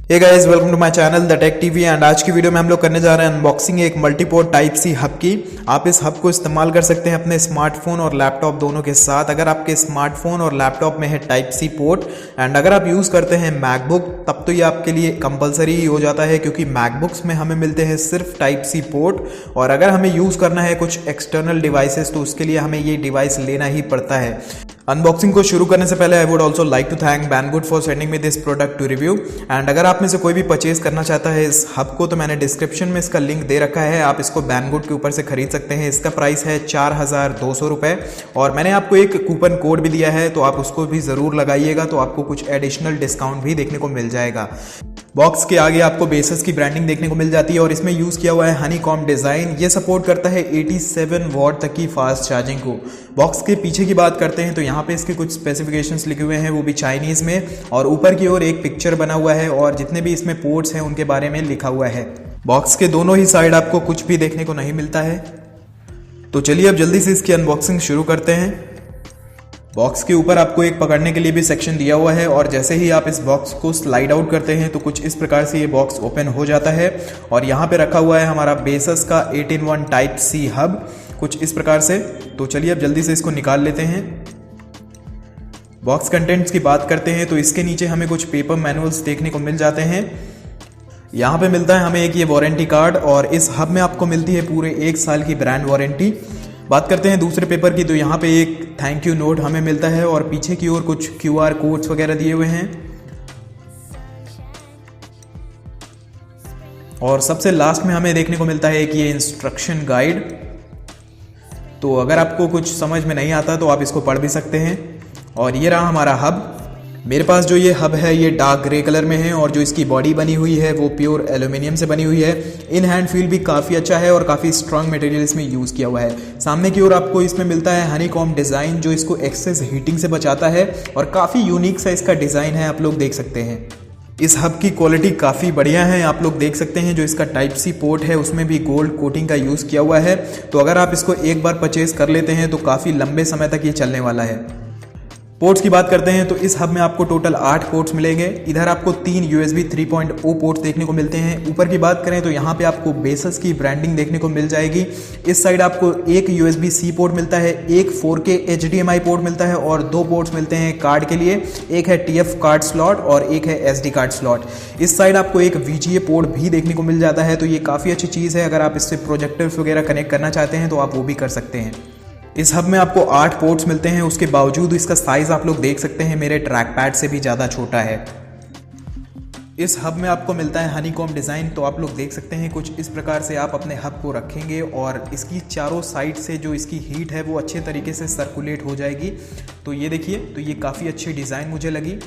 Hey guys, welcome to my channel the tech TV. And आज की video में हम लोग करने जा रहे हैं अनबॉक्सिंग एक मल्टीपोर्ट टाइप सी हब की। आप इस हब को इस्तेमाल कर सकते हैं अपने स्मार्टफोन और लैपटॉप दोनों के साथ। अगर आपके स्मार्टफोन और लैपटॉप में है टाइप सी पोर्ट एंड अगर आप यूज़ करते हैं मैकबुक, तब तो ये आपके लिए कंपलसरी ही हो जाता है, क्योंकि मैकबुक्स में हमें मिलते हैं सिर्फ टाइप सी पोर्ट। और अगर हमें यूज़ करना है कुछ एक्सटर्नल डिवाइसेस तो उसके लिए हमें ये डिवाइस लेना ही पड़ता है। अनबॉक्सिंग को शुरू करने से पहले I would also like to thank Banggood for sending me this product to review. And अगर आप में से कोई भी परचेज करना चाहता है इस हब को, तो मैंने डिस्क्रिप्शन में इसका लिंक दे रखा है। आप इसको Banggood के ऊपर से खरीद सकते हैं। इसका प्राइस है 4200 रुपये और मैंने आपको एक कूपन कोड भी दिया है, तो आप उसको भी ज़रूर लगाइएगा, तो आपको कुछ एडिशनल डिस्काउंट भी देखने को मिल जाएगा। बॉक्स के आगे आपको बेसस की ब्रांडिंग देखने को मिल जाती है और इसमें यूज़ किया हुआ है हनीकॉम डिज़ाइन। ये सपोर्ट करता है 87 वॉट तक की फास्ट चार्जिंग को। बॉक्स के पीछे की बात करते हैं तो यहाँ पे इसके कुछ स्पेसिफिकेशंस लिखे हुए हैं, वो भी चाइनीज़ में, और ऊपर की ओर एक पिक्चर बना हुआ है और जितने भी इसमें पोर्ट्स हैं उनके बारे में लिखा हुआ है। बॉक्स के दोनों ही साइड आपको कुछ भी देखने को नहीं मिलता है। तो चलिए अब जल्दी से इसकी अनबॉक्सिंग शुरू करते हैं। बॉक्स के ऊपर आपको एक पकड़ने के लिए भी सेक्शन दिया हुआ है और जैसे ही आप इस बॉक्स को स्लाइड आउट करते हैं तो कुछ इस प्रकार से ये बॉक्स ओपन हो जाता है और यहाँ पे रखा हुआ है हमारा बेसस का 8-in-1 टाइप सी हब, कुछ इस प्रकार से। तो चलिए अब जल्दी से इसको निकाल लेते हैं। बॉक्स कंटेंट्स की बात करते हैं तो इसके नीचे हमें कुछ पेपर मैनुअल्स देखने को मिल जाते हैं। यहाँ पे मिलता है हमें एक ये वारंटी कार्ड और इस हब में आपको मिलती है पूरे 1 साल की ब्रांड वारंटी। बात करते हैं दूसरे पेपर की, तो यहाँ पे एक थैंक यू नोट हमें मिलता है और पीछे की ओर कुछ QR कोड्स वगैरह दिए हुए हैं। और सबसे लास्ट में हमें देखने को मिलता है कि ये इंस्ट्रक्शन गाइड। तो अगर आपको कुछ समझ में नहीं आता तो आप इसको पढ़ भी सकते हैं। और ये रहा हमारा हब। मेरे पास जो ये हब है ये डार्क ग्रे कलर में है और जो इसकी बॉडी बनी हुई है वो प्योर एल्यूमिनियम से बनी हुई है। इन हैंड फील भी काफ़ी अच्छा है और काफ़ी स्ट्रॉन्ग मटेरियल इसमें यूज़ किया हुआ है। सामने की ओर आपको इसमें मिलता है हनीकॉम डिज़ाइन, जो इसको एक्सेस हीटिंग से बचाता है और काफ़ी यूनिक सा इसका डिज़ाइन है, आप लोग देख सकते हैं। इस हब की क्वालिटी काफ़ी बढ़िया है, आप लोग देख सकते हैं। जो इसका टाइप सी पोर्ट है उसमें भी गोल्ड कोटिंग का यूज़ किया हुआ है। तो अगर आप इसको एक बार परचेज कर लेते हैं तो काफ़ी लंबे समय तक ये चलने वाला है। पोर्ट्स की बात करते हैं तो इस हब में आपको टोटल 8 पोर्ट्स मिलेंगे। इधर आपको 3 USB 3.0 पोर्ट्स देखने को मिलते हैं। ऊपर की बात करें तो यहाँ पे आपको बेसस की ब्रांडिंग देखने को मिल जाएगी। इस साइड आपको एक USB-C पोर्ट मिलता है, एक 4K HDMI पोर्ट मिलता है और 2 पोर्ट्स मिलते हैं कार्ड के लिए। एक है TF कार्ड स्लॉट और एक है SD कार्ड स्लॉट। इस साइड आपको एक VGA पोर्ट भी देखने को मिल जाता है, तो ये काफ़ी अच्छी चीज़ है। अगर आप इससे प्रोजेक्टर्स वगैरह कनेक्ट करना चाहते हैं तो आप वो भी कर सकते हैं। इस हब में आपको 8 पोर्ट्स मिलते हैं, उसके बावजूद इसका साइज़ आप लोग देख सकते हैं मेरे ट्रैक पैड से भी ज़्यादा छोटा है। इस हब में आपको मिलता है हनीकॉम डिज़ाइन, तो आप लोग देख सकते हैं कुछ इस प्रकार से आप अपने हब को रखेंगे और इसकी चारों साइड से जो इसकी हीट है वो अच्छे तरीके से सर्कुलेट हो जाएगी। तो ये देखिए, तो ये काफ़ी अच्छी डिज़ाइन मुझे लगी।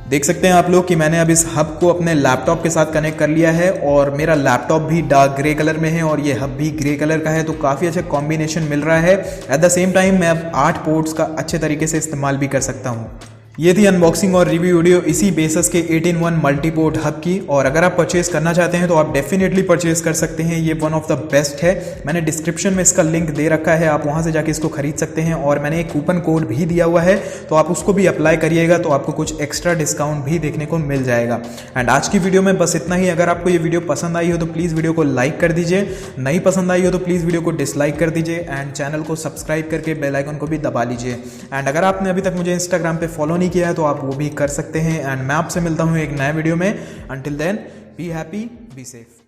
देख सकते हैं आप लोग कि मैंने अब इस हब को अपने लैपटॉप के साथ कनेक्ट कर लिया है और मेरा लैपटॉप भी डार्क ग्रे कलर में है और ये हब भी ग्रे कलर का है, तो काफ़ी अच्छा कॉम्बिनेशन मिल रहा है। एट द सेम टाइम मैं अब 8 पोर्ट्स का अच्छे तरीके से इस्तेमाल भी कर सकता हूँ। ये थी अनबॉक्सिंग और रिव्यू वीडियो इसी बेसस के 8-in-1 मल्टीपोर्ट हब की। और अगर आप परचेज करना चाहते हैं तो आप डेफिनेटली परचेज कर सकते हैं, ये वन ऑफ द बेस्ट है। मैंने डिस्क्रिप्शन में इसका लिंक दे रखा है, आप वहां से जाके इसको खरीद सकते हैं और मैंने एक कूपन कोड भी दिया हुआ है, तो आप उसको भी अप्लाई करिएगा, तो आपको कुछ एक्स्ट्रा डिस्काउंट भी देखने को मिल जाएगा। एंड आज की वीडियो में बस इतना ही। अगर आपको ये वीडियो पसंद आई हो तो प्लीज़ वीडियो को लाइक कर दीजिए, नहीं पसंद आई हो तो प्लीज़ वीडियो को डिसलाइक कर दीजिए एंड चैनल को सब्सक्राइब करके बेल आइकन को भी दबा लीजिए। एंड अगर आपने अभी तक मुझे इंस्टाग्राम पे फॉलो नहीं किया है तो आप वो भी कर सकते हैं। एंड मैं आपसे मिलता हूँ एक नए वीडियो में। Until then, be happy, be safe.